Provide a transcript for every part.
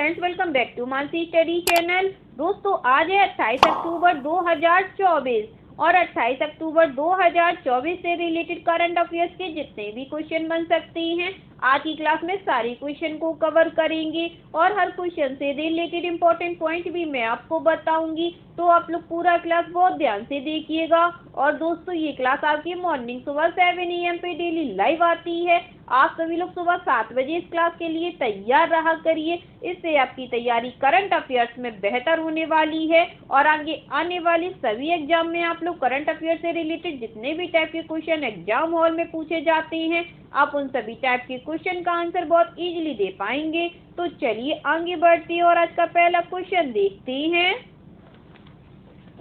Friends, welcome back to Mansi study channel. दोस्तों, आज है 28 अक्टूबर 2024 और 28 अक्टूबर 2024 से रिलेटेड करंट अफेयर्स के जितने भी क्वेश्चन बन सकते हैं आज की क्लास में सारे क्वेश्चन को कवर करेंगे और हर क्वेश्चन से रिलेटेड इंपॉर्टेंट पॉइंट भी मैं आपको बताऊंगी। तो आप लोग पूरा क्लास बहुत ध्यान से देखिएगा। और दोस्तों, ये क्लास आपकी मॉर्निंग सुबह 7 AM पे डेली लाइव आती है। आप सभी लोग सुबह 7 बजे इस क्लास के लिए तैयार रहा करिए। इससे आपकी तैयारी करंट अफेयर्स में बेहतर होने वाली है और आगे आने वाली सभी एग्जाम में आप लोग करंट अफेयर्स से रिलेटेड जितने भी टाइप के क्वेश्चन एग्जाम हॉल में पूछे जाते हैं आप उन सभी टाइप के क्वेश्चन का आंसर बहुत इजीली दे पाएंगे। तो चलिए आगे बढ़ते हैं और आज का पहला क्वेश्चन देखते हैं।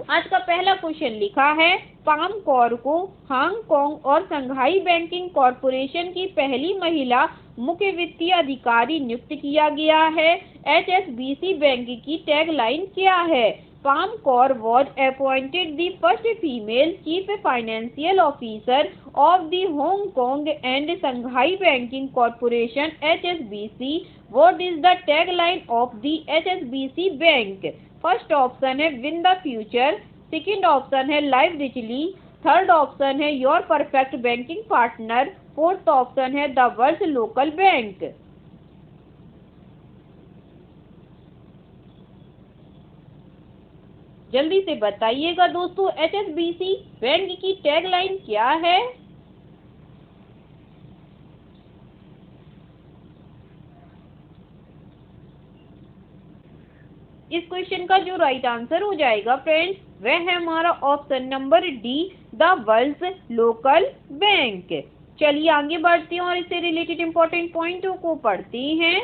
आज का पहला क्वेश्चन लिखा है, पाम कौर को हांगकांग और संघाई बैंकिंग कॉरपोरेशन की पहली महिला मुख्य वित्तीय अधिकारी नियुक्त किया गया है। HSBC बैंक की टैगलाइन क्या है? Palm Kaur was appointed the first female chief financial officer of the Hong Kong and Shanghai Banking Corporation (HSBC). What is the tagline of the HSBC Bank? First option है win the future, second option है live richly, third option है your perfect banking partner, fourth option है the world local bank. जल्दी से बताइएगा दोस्तों, HSBC bank की tagline क्या है? इस क्वेश्चन का जो राइट आंसर हो जाएगा फ्रेंड्स, वह है हमारा option number D, the world local bank. चलिए आगे बढ़ते हैं और इससे रिलेटेड इंपॉर्टेंट पॉइंटों को पढ़ते हैं।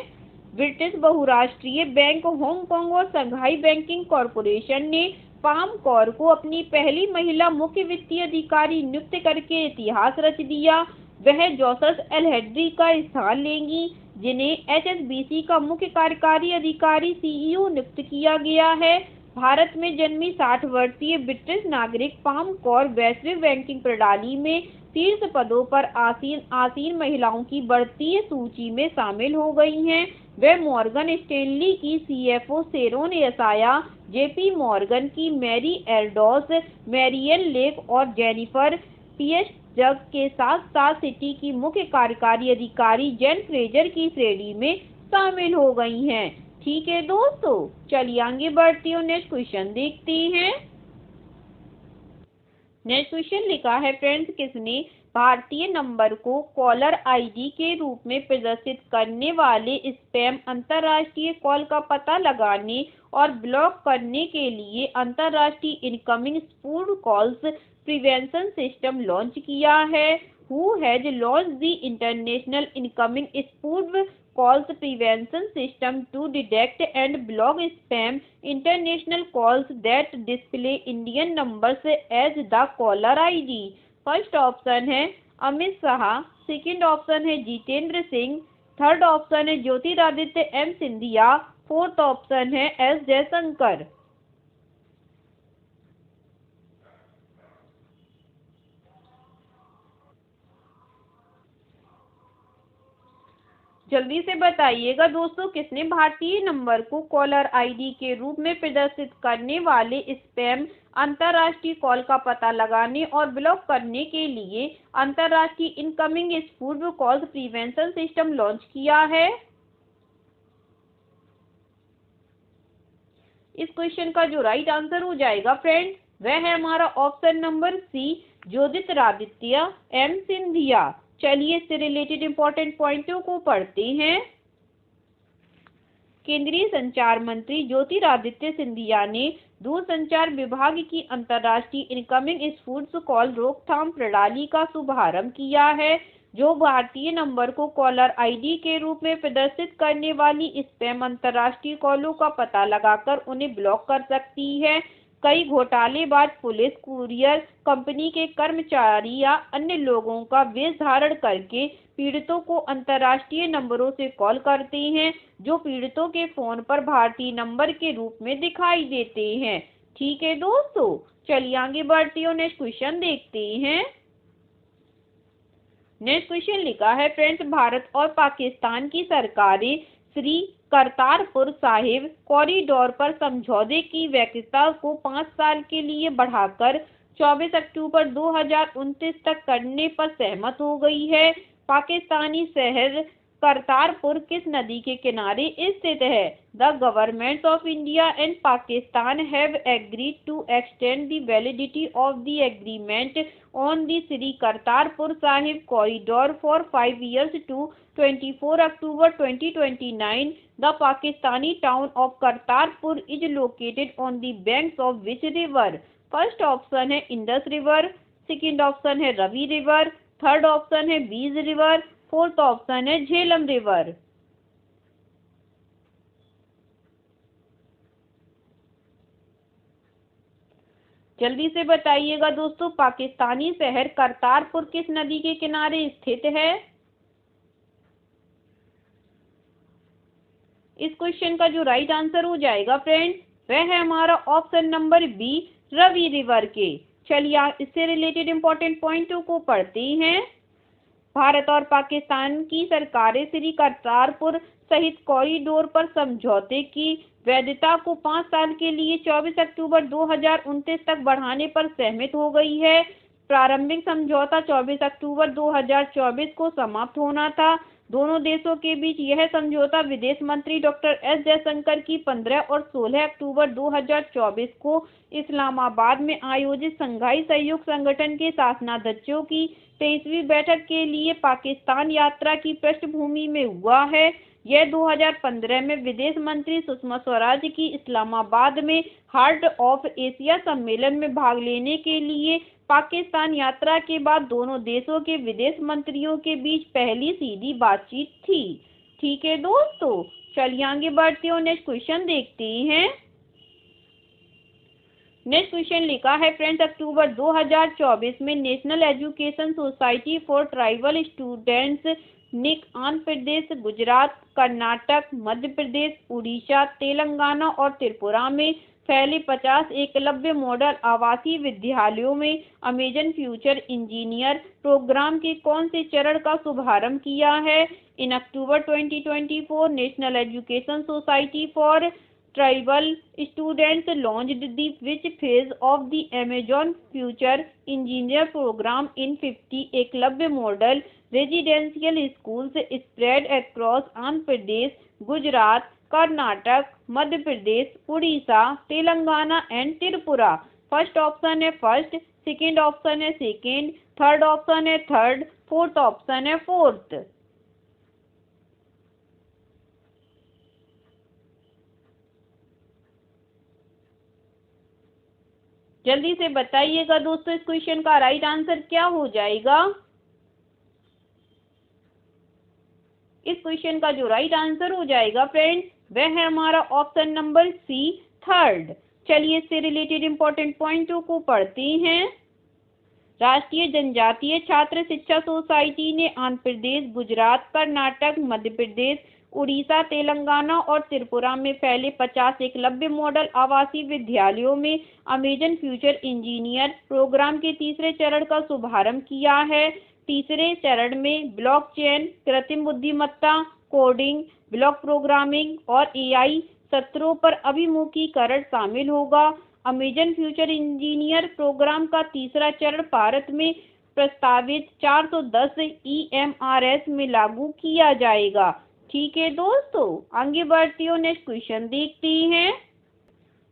ब्रिटिश बहुराष्ट्रीय बैंक हांगकांग और संघाई बैंकिंग कॉरपोरेशन ने पाम कौर को अपनी पहली महिला मुख्य वित्तीय अधिकारी नियुक्त करके इतिहास रच दिया। वह जोसेफ एल हेनरी का स्थान लेंगी, जिन्हें HSBC का मुख्य कार्यकारी अधिकारी CEO नियुक्त किया गया है। भारत में जन्मी 60 वर्षीय ब्रिटिश नागरिक पाम कौर वैश्विक बैंकिंग प्रणाली में शीर्ष पदों पर आसीन महिलाओं की बढ़ती सूची में शामिल हो गई हैं। वह मॉर्गन स्टैनली की CFO शेरोन यसाया, JP मॉर्गन की मैरी एल्डोस, मैरियन लेक और जेनिफर पीएस जग के साथ साथ सिटी की मुख्य कार्यकारी अधिकारी जेन फ्रेजर की श्रेणी में शामिल हो गई हैं। ठीक है दोस्तों, चलिए आगे बढ़ते हैं, नेक्स्ट क्वेश्चन देखते हैं। नेक्स्ट क्वेश्चन लिखा है फ्रेंड्स, किसने भारतीय नंबर को कॉलर ID के रूप में प्रदर्शित करने वाले स्पैम अंतर्राष्ट्रीय कॉल का पता लगाने और ब्लॉक करने के लिए अंतर्राष्ट्रीय incoming spoofed calls prevention system launch किया है? Who has launched the international incoming spoof calls prevention system to detect and block spam international calls that display Indian numbers as the caller ID? First option है Amit Shah, second option है Jitendra Singh, third option है Jyotiraditya M Scindia, fourth option है S Jaishankar. जल्दी से बताइएगा दोस्तों, किसने भारतीय नंबर को कॉलर ID के रूप में प्रदर्शित करने वाले स्पैम अंतर्राष्ट्रीय कॉल का पता लगाने और ब्लॉक करने के लिए अंतर्राष्ट्रीय incoming spoof calls prevention system launch किया है? इस क्वेश्चन का जो राइट आंसर हो जाएगा फ्रेंड, वह है हमारा option number C, Jyotiraditya M Scindia. चलिए इससे रिलेटेड इंपॉर्टेंट पॉइंटों को पढ़ते हैं। केंद्रीय संचार मंत्री ज्योतिरादित्य सिंधिया ने दूरसंचार विभाग की अंतर्राष्ट्रीय इनकमिंग स्पूफ कॉल रोकथाम प्रणाली का शुभारंभ किया है, जो भारतीय नंबर को कॉलर ID के रूप में प्रदर्शित करने वाली स्पैम अंतर्राष्ट्रीय कॉलों का पता लगाकर उन्हें ब्लॉक कर सकती है। कई घोटालेबाज पुलिस, कुरियर कंपनी के कर्मचारी या अन्य लोगों का वेश धारण करके पीड़ितों को अंतर्राष्ट्रीय नंबरों से कॉल करते हैं, जो पीड़ितों के फोन पर भारतीय नंबर के रूप में दिखाई देते हैं। ठीक है दोस्तों, चलिए आगे बढ़ते हैं, नेक्स्ट क्वेश्चन देखते हैं। नेक्स्ट क्वेश्चन लिखा है फ्रेंड्स, भारत और पाकिस्तान की सरकारें श्री करतारपुर साहिब कॉरिडोर पर समझौते की वैधता को 5 साल के लिए बढ़ाकर 24 अक्टूबर 2029 तक करने पर सहमत हो गई है। पाकिस्तानी शहर करतारपुर किस नदी के किनारे स्थित है? The governments of India and Pakistan have agreed to extend the validity of the agreement on the Shri Kartarpur Sahib corridor for 5 years to 24 October 2029. The Pakistani town of Kartarpur is located on the banks of which river? First option है Indus river, second option है Ravi river, third option है बीज river, fourth option है Jhelum river. जल्दी से बताइएगा दोस्तों, पाकिस्तानी शहर करतारपुर किस नदी के किनारे स्थित है? इस क्वेश्चन का जो राइट आंसर हो जाएगा फ्रेंड्स, वह है हमारा option number B, Ravi river के। चलिए इससे रिलेटेड इंपॉर्टेंट पॉइंटों को पढ़ते हैं। भारत और पाकिस्तान की सरकारें श्री करतारपुर सहित कॉरिडोर पर समझौते की वैधता को 5 साल के लिए 24 अक्टूबर 2029 तक बढ़ाने पर सहमत हो गई है। प्रारंभिक समझौता 24 अक्टूबर 2024 को समाप्त होना था। दोनों देशों के बीच यह समझौता विदेश मंत्री डॉक्टर एस जयशंकर की 15 और 16 अक्टूबर 2024 को इस्लामाबाद में आयोजित शंघाई सहयोग संगठन के शासनाध्यक्षों की 23वीं बैठक के लिए पाकिस्तान यात्रा की पृष्ठभूमि में हुआ है। यह 2015 में विदेश मंत्री सुषमा स्वराज की इस्लामाबाद में हार्ट ऑफ एशिया सम्मेलन में भाग लेने के लिए पाकिस्तान यात्रा के बाद दोनों देशों के विदेश मंत्रियों के बीच पहली सीधी बातचीत थी। ठीक है दोस्तों, चलिए आगे बढ़ते हैं, नेक्स्ट क्वेश्चन देखते हैं। नेक्स्ट क्वेश्चन लिखा है फ्रेंड्स, अक्टूबर 2024 में national education society for tribal students निक आंध्र प्रदेश, गुजरात, कर्नाटक, मध्य प्रदेश, उड़ीसा, तेलंगाना और त्रिपुरा में फैले 50 एकलव्य मॉडल आवासीय विद्यालयों में अमेजन फ्यूचर इंजीनियर प्रोग्राम के कौन से चरण का शुभारंभ किया है? इन अक्टूबर 2024 national education society for tribal students launched the which phase of the Amazon Future Engineer Program in 50 Eklavya model residential schools spread across Andhra Pradesh, Gujarat, Karnataka, Madhya Pradesh, Orissa, Telangana and Tripura. First option है फर्स्ट, सेकेंड ऑप्शन है सेकेंड, थर्ड ऑप्शन है third, fourth option है fourth. जल्दी से बताइएगा दोस्तों, इस question का राइट आंसर क्या हो जाएगा? इस क्वेश्चन का जो राइट आंसर हो जाएगा फ्रेंड्स, वह है हमारा ऑप्शन नंबर सी, थर्ड। चलिए इससे रिलेटेड इंपॉर्टेंट पॉइंटों को पढ़ते हैं। राष्ट्रीय जनजातीय छात्र शिक्षा सोसाइटी ने आंध्र प्रदेश, गुजरात, कर्नाटक, मध्य प्रदेश, उड़ीसा, तेलंगाना और त्रिपुरा में फैले 50 एकलव्य मॉडल आवासीय विद्यालयों में अमेजन फ्यूचर इंजीनियर प्रोग्राम के तीसरे चरण का शुभारंभ किया है। तीसरे चरण में ब्लॉकचेन, कृत्रिम बुद्धिमत्ता, कोडिंग, ब्लॉक प्रोग्रामिंग और एआई सत्रों पर अभिमुखीकरण शामिल होगा। अमेजन फ्यूचर इंजीनियर प्रोग्राम का तीसरा चरण भारत में प्रस्तावित 410 EMRS में लागू किया जाएगा। ठीक है दोस्तों, आगे बढ़ती हो, नेक्स्ट क्वेश्चन देखते हैं।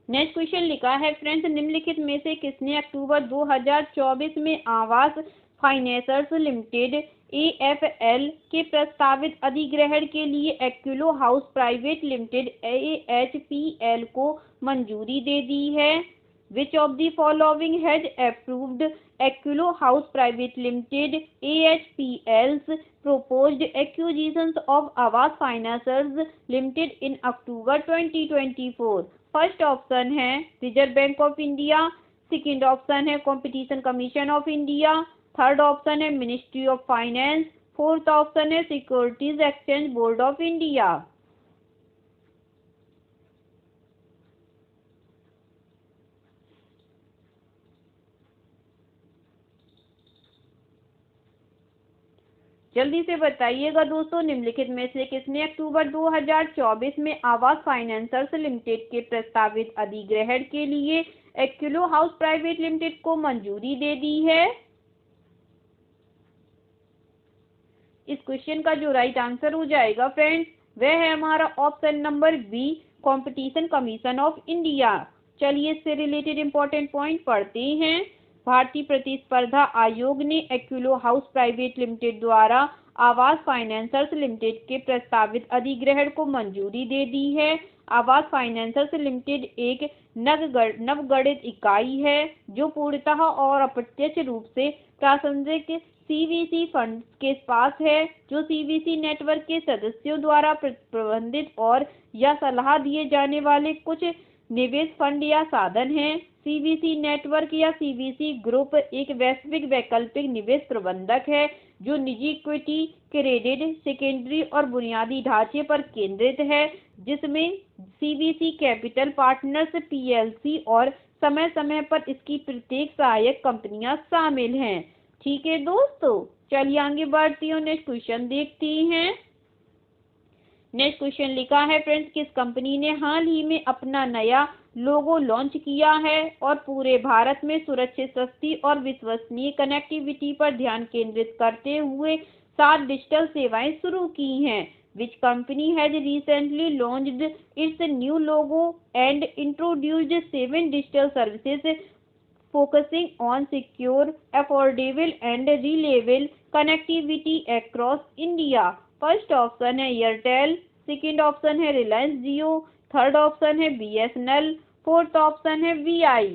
नेक्स्ट क्वेश्चन लिखा है फ्रेंड्स, निम्नलिखित में से किसने अक्टूबर 2024 में आवास फाइनेंसर्स लिमिटेड AFL के प्रस्तावित अधिग्रहण के लिए एक्विलो हाउस प्राइवेट लिमिटेड AHPL को मंजूरी दे दी है? Which of the following has approved Aquilo House Private Limited AHPL's proposed acquisitions of Aavas Financiers Limited in October 2024? First option है reserve bank of India, second option है competition commission of India, third option है ministry of finance, fourth option है securities exchange board of India. जल्दी से बताइएगा दोस्तों, निम्नलिखित में से किसने अक्टूबर 2024 में आवास फाइनेंसर्स लिमिटेड के प्रस्तावित अधिग्रहण के लिए एक्विलो हाउस प्राइवेट लिमिटेड को मंजूरी दे दी है? इस क्वेश्चन का जो राइट आंसर हो जाएगा फ्रेंड्स, वह है हमारा option number B, competition commission of India. चलिए इससे रिलेटेड इंपॉर्टेंट पॉइंट पढ़ते हैं। भारतीय प्रतिस्पर्धा आयोग ने एक्विलो हाउस प्राइवेट लिमिटेड द्वारा आवास फाइनेंसर्स लिमिटेड के प्रस्तावित अधिग्रहण को मंजूरी दे दी है। आवास फाइनेंसर्स लिमिटेड एक नवगठित इकाई है जो पूर्णतः और अप्रत्यक्ष रूप से प्रासंगिक सीवीसी फंड के पास है, जो सीवीसी नेटवर्क के सदस्यों द्वारा प्रबंधित और या सलाह दिए जाने वाले कुछ निवेश फंड या साधन हैं। सीवीसी नेटवर्क या सीवीसी ग्रुप एक वैश्विक वैकल्पिक निवेश प्रबंधक है जो निजी इक्विटी, क्रेडिट, सेकेंडरी और बुनियादी ढांचे पर केंद्रित है, जिसमें सीवीसी कैपिटल पार्टनर्स पीएलसी और समय समय पर इसकी प्रत्येक सहायक कंपनियां शामिल हैं। ठीक है दोस्तों, चलिए आगे बढ़ती हूँ, नेक्स्ट क्वेश्चन देखते हैं। नेक्स्ट क्वेश्चन लिखा है फ्रेंड्स, किस कंपनी ने हाल ही में अपना नया लोगो लॉन्च किया है और पूरे भारत में सुरक्षित, सस्ती और विश्वसनीय कनेक्टिविटी पर ध्यान केंद्रित करते हुए 7 डिजिटल सेवाएं शुरू की हैं? Which company has recently launched its new logo and introduced 7 digital services focusing on secure, affordable and reliable connectivity across India? First option है एयरटेल, सेकंड ऑप्शन है रिलायंस जियो, थर्ड ऑप्शन है बीएसएनएल, फोर्थ ऑप्शन है VI.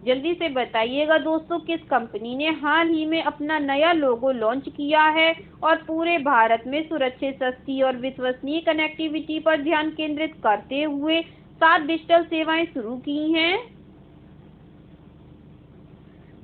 जल्दी से बताइएगा दोस्तों, किस company ने हाल ही में अपना नया लोगो लॉन्च किया है और पूरे भारत में सुरक्षित, सस्ती और विश्वसनीय कनेक्टिविटी पर ध्यान केंद्रित करते हुए 7 डिजिटल सेवाएं शुरू की हैं?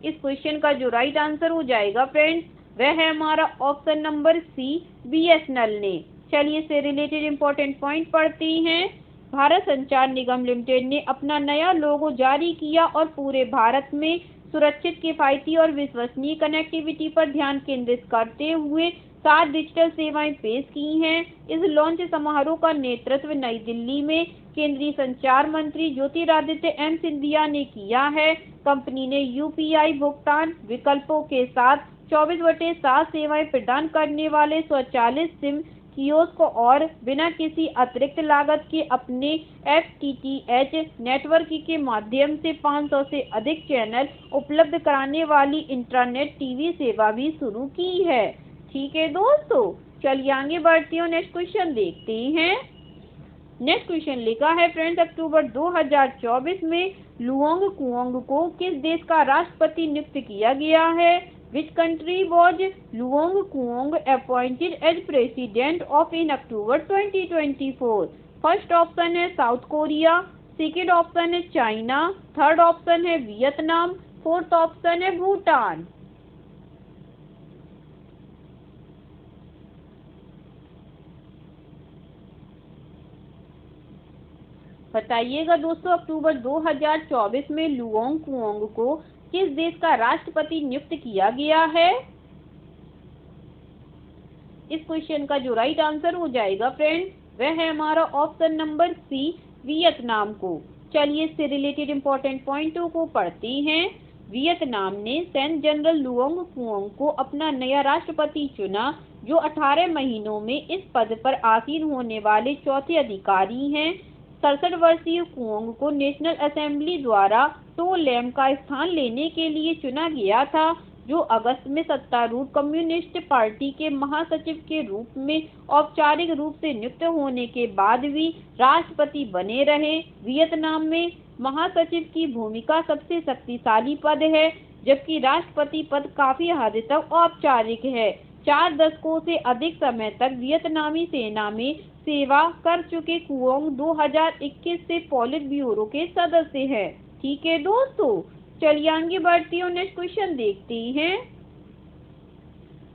इस क्वेश्चन का जो राइट आंसर हो जाएगा फ्रेंड्स, वह है हमारा ऑप्शन नंबर सी, बीएसएनएल ने। चलिए इससे रिलेटेड इंपॉर्टेंट पॉइंट पढ़ते हैं। भारत संचार निगम लिमिटेड ने अपना नया लोगो जारी किया और पूरे भारत में सुरक्षित, किफायती और विश्वसनीय कनेक्टिविटी पर ध्यान केंद्रित करते हुए 7 डिजिटल सेवाएं पेश की हैं। इस लॉन्च समारोह का नेतृत्व नई दिल्ली में केंद्रीय संचार मंत्री ज्योतिरादित्य एम सिंधिया ने किया है। कंपनी ने यूपीआई भुगतान विकल्पों के साथ 24/7 सेवाएं प्रदान करने वाले स्वचालित सिम कियोस्क और बिना किसी अतिरिक्त लागत के अपने एफटीटीएच नेटवर्क के माध्यम से 500 से अधिक चैनल उपलब्ध कराने वाली इंटरनेट टीवी सेवा भी शुरू की है। ठीक है दोस्तों, चलिए आगे बढ़ती हूँ, नेक्स्ट क्वेश्चन देखते हैं। नेक्स्ट क्वेश्चन लिखा है फ्रेंड्स, अक्टूबर 2024 में लुओंग कुओंग को किस देश का राष्ट्रपति नियुक्त किया गया है? Which country was Luong Kuong appointed as president of in October 2024? First option है साउथ कोरिया, सेकेंड ऑप्शन है चाइना, थर्ड ऑप्शन है वियतनाम, फोर्थ ऑप्शन है भूटान। बताइएगा दोस्तों, अक्टूबर 2024 में लुओंग कुओंग को किस देश का राष्ट्रपति नियुक्त किया गया है? इस क्वेश्चन का जो राइट आंसर हो जाएगा फ्रेंड्स, वह है हमारा ऑप्शन नंबर सी, वियतनाम को। चलिए इससे रिलेटेड इंपॉर्टेंट पॉइंटों को पढ़ते हैं। वियतनाम ने सैन्य जनरल लुओंग कुओंग को अपना नया राष्ट्रपति चुना, जो 18 महीनों में इस पद पर आसीन होने वाले चौथे अधिकारी हैं। 67 वर्षीय कुओंग को नेशनल असेंबली द्वारा टो लैम का स्थान लेने के लिए चुना गया था, जो अगस्त में सत्तारूढ़ कम्युनिस्ट पार्टी के महासचिव के रूप में औपचारिक रूप से नियुक्त होने के बाद भी राष्ट्रपति बने रहे। वियतनाम में महासचिव की भूमिका सबसे शक्तिशाली पद है, जबकि राष्ट्रपति पद काफी हद तक औपचारिक है। 4 दशकों से अधिक समय तक वियतनामी सेना में सेवा कर चुके कुओंग 2021 से पॉलिट ब्यूरो के सदस्य हैं। ठीक है दोस्तों, चलिए आगे बढ़ती हूँ, नेक्स्ट क्वेश्चन देखते हैं।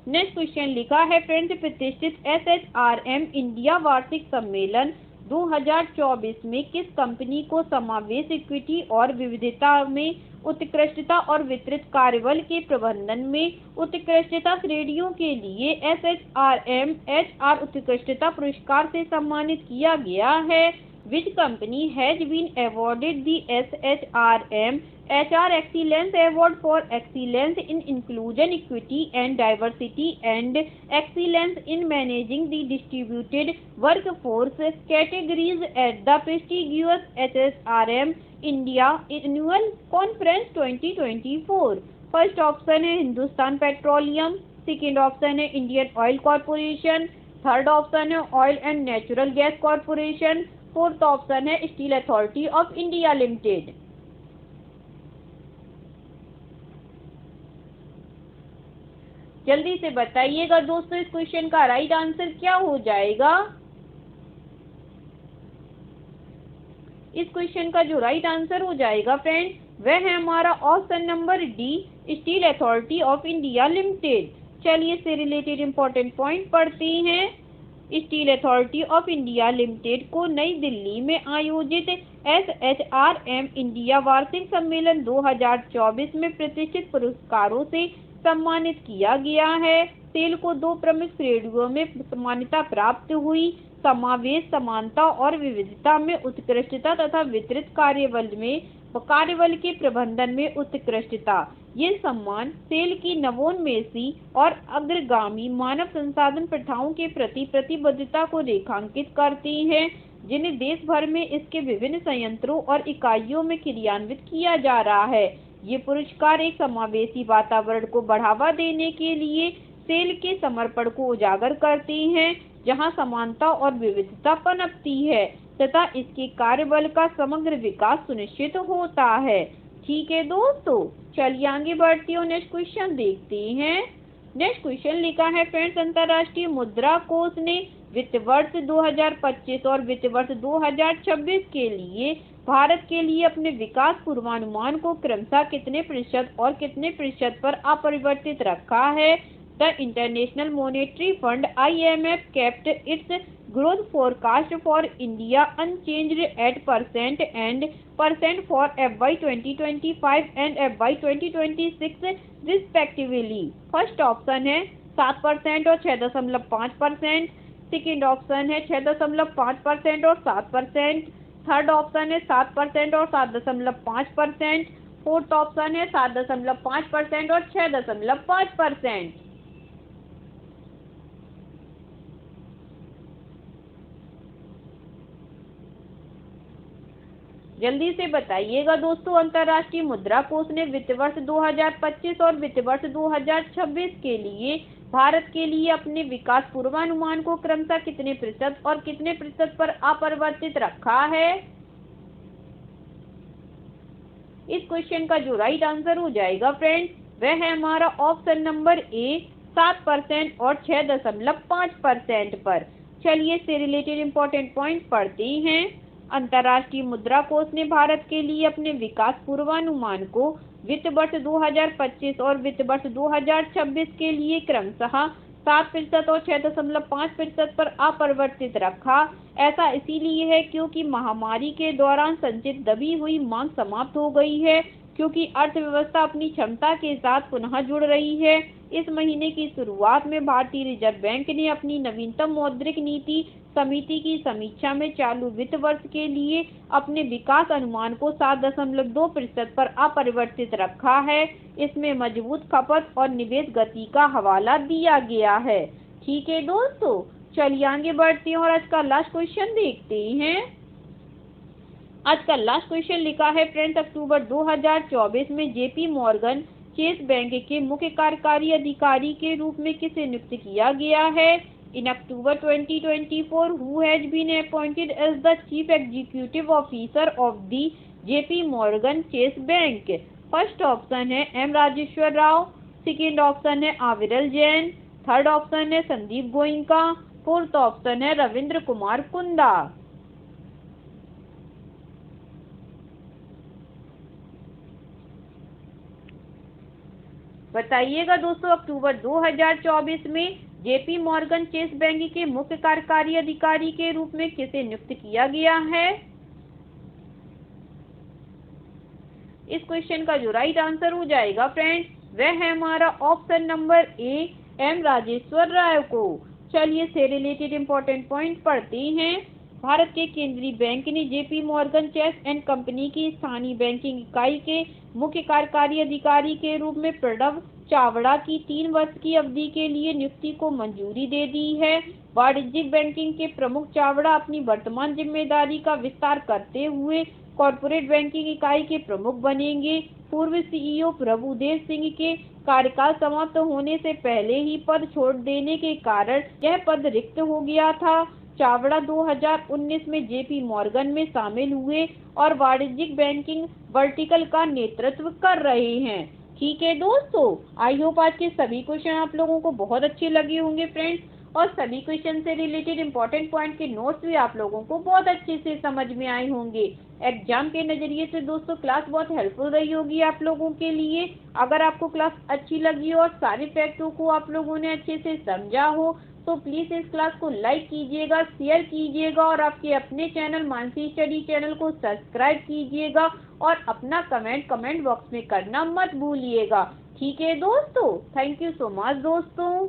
नेक्स्ट क्वेश्चन लिखा है फ्रेंड्स, प्रतिष्ठित SHRM इंडिया वार्षिक सम्मेलन 2024 में किस कंपनी को समावेश इक्विटी और विविधता में उत्कृष्टता और वितरित कार्यबल के प्रबंधन में उत्कृष्टता श्रेणियों के लिए SHRM HR उत्कृष्टता पुरस्कार से सम्मानित किया गया है? Which company has been awarded the SHRM HR Excellence Award for Excellence in Inclusion, Equity and Diversity and Excellence in Managing the Distributed Workforce categories at the prestigious SHRM India Annual Conference 2024? First option है Hindustan petroleum, second option है Indian oil corporation, third option है oil and natural gas corporation, fourth option है steel authority of India limited. जल्दी से बताइएगा दोस्तों इस question का राइट आंसर क्या हो जाएगा। इस क्वेश्चन का जो राइट आंसर हो जाएगा फ्रेंड वह है हमारा option number D, steel authority of India limited. चलिए इससे रिलेटेड इंपॉर्टेंट पॉइंट पढ़ते हैं। Steel authority of India limited को नई दिल्ली में आयोजित SHRM इंडिया वार्षिक सम्मेलन 2024 में प्रतिष्ठित पुरस्कारों से सम्मानित किया गया है। सेल को दो प्रमुख श्रेणियों में मान्यता प्राप्त हुई, समावेश, समानता और विविधता में उत्कृष्टता तथा वितरित कार्यबल के प्रबंधन में उत्कृष्टता। ये सम्मान सेल की नवोन्मेषी और अग्रगामी मानव संसाधन प्रथाओं के प्रति प्रतिबद्धता को रेखांकित करते हैं, जिन्हें देश भर में इसके विभिन्न संयंत्रों और इकाइयों में क्रियान्वित किया जा रहा है। ये पुरस्कार एक समावेशी वातावरण को बढ़ावा देने के लिए सेल के समर्पण को उजागर करते हैं, जहां समानता और विविधता पनपती है तथा इसके कार्यबल का समग्र विकास सुनिश्चित होता है। ठीक है दोस्तों, चलिए आगे बढ़ते हैं, नेक्स्ट क्वेश्चन देखते हैं। नेक्स्ट क्वेश्चन लिखा है फ्रेंड्स, अंतर्राष्ट्रीय मुद्रा कोष ने वित्त वर्ष 2025 और वित्त वर्ष 2026 के लिए भारत के लिए अपने विकास पूर्वानुमान को क्रमशः कितने प्रतिशत और कितने प्रतिशत पर अपरिवर्तित रखा है? The International Monetary Fund IMF kept its growth forecast for India unchanged at % for FY 2025 and FY 2026 respectively. First option है 7% और 6.5%, सेकेंड ऑप्शन है 6.5% और 7%, थर्ड ऑप्शन है 7% और 7.5%, फोर्थ ऑप्शन है 7.5% और 6.5%। जल्दी से बताइएगा दोस्तों, अंतर्राष्ट्रीय मुद्रा कोष ने वित्त वर्ष 2025 और वित्त वर्ष 2026 के लिए भारत के लिए अपने विकास पूर्वानुमान को क्रमशः कितने प्रतिशत और कितने प्रतिशत पर अपरिवर्तित रखा है? इस क्वेश्चन का जो राइट आंसर हो जाएगा फ्रेंड्स वह है हमारा ऑप्शन नंबर ए, 7% और 6.5% पर। चलिए इससे रिलेटेड इंपॉर्टेंट पॉइंट पढ़ते हैं। अंतर्राष्ट्रीय मुद्रा कोष ने भारत के लिए अपने विकास पूर्वानुमान को वित्त वर्ष 2025 और वित्त वर्ष 2026 के लिए क्रमशः 7% और 6.5% पर अपरिवर्तित रखा। ऐसा इसीलिए है क्योंकि महामारी के दौरान संचित दबी हुई मांग समाप्त हो गई है, क्योंकि अर्थव्यवस्था अपनी क्षमता के साथ पुनः जुड़ रही है। इस महीने की शुरुआत में भारतीय रिजर्व बैंक ने अपनी नवीनतम मौद्रिक नीति समिति की समीक्षा में चालू वित्त वर्ष के लिए अपने विकास अनुमान को 7.2% पर अपरिवर्तित रखा है। इसमें मजबूत खपत और निवेश गति का हवाला दिया गया है। ठीक है दोस्तों, चलिए आगे बढ़ते हैं और आज का लास्ट क्वेश्चन देखते हैं। आज का लास्ट क्वेश्चन लिखा है फ्रेंड्स, अक्टूबर 2024 में जेपी मॉर्गन चेस बैंक के मुख्य कार्यकारी अधिकारी के रूप में किसे नियुक्त किया गया है? In October 2024, who has been appointed as the Chief Executive Officer of the JP Morgan Chase Bank? First option है M Rajeshwar Rao, second option है आविरल जैन, थर्ड ऑप्शन है संदीप गोइंका, फोर्थ ऑप्शन है रविंद्र कुमार कुंदा। बताइएगा दोस्तों, अक्टूबर 2024 में जेपी मॉर्गन चेस बैंक के मुख्य कार्यकारी अधिकारी के रूप में किसे नियुक्त किया गया है? इस क्वेश्चन का जो राइट आंसर हो जाएगा फ्रेंड्स, वह है हमारा option number A, M Rajeshwar Rao को। चलिए से रिलेटेड इंपॉर्टेंट पॉइंट पढ़ते हैं। भारत के केंद्रीय बैंक ने JP Morgan Chase and company की स्थानीय बैंकिंग इकाई के मुख्य कार्यकारी अधिकारी के रूप में प्रणव चावड़ा की 3 वर्ष की अवधि के लिए नियुक्ति को मंजूरी दे दी है। वाणिज्यिक बैंकिंग के प्रमुख चावड़ा अपनी वर्तमान जिम्मेदारी का विस्तार करते हुए कॉर्पोरेट बैंकिंग इकाई के प्रमुख बनेंगे। पूर्व सीईओ प्रभुदेव सिंह के कार्यकाल समाप्त होने से पहले ही पद छोड़ देने के कारण यह पद रिक्त हो गया था। चावड़ा 2019 में जेपी मॉर्गन में शामिल हुए और वाणिज्यिक बैंकिंग वर्टिकल का नेतृत्व कर रहे हैं। ठीक है दोस्तों, आई होप आज के सभी क्वेश्चन आप लोगों को बहुत अच्छे लगे होंगे फ्रेंड्स, और सभी क्वेश्चन से रिलेटेड इंपॉर्टेंट पॉइंट के नोट्स भी आप लोगों को बहुत अच्छे से समझ में आए होंगे। एग्जाम के नजरिए से दोस्तों क्लास बहुत हेल्पफुल रही होगी आप लोगों के लिए। अगर आपको क्लास अच्छी लगी और सारे फैक्टों को आप लोगों ने अच्छे से समझा हो तो प्लीज इस क्लास को लाइक कीजिएगा, शेयर कीजिएगा और आपके अपने चैनल मानसी स्टडी चैनल को सब्सक्राइब कीजिएगा और अपना कमेंट बॉक्स में करना मत भूलिएगा। ठीक है दोस्तों, थैंक यू सो मच दोस्तों।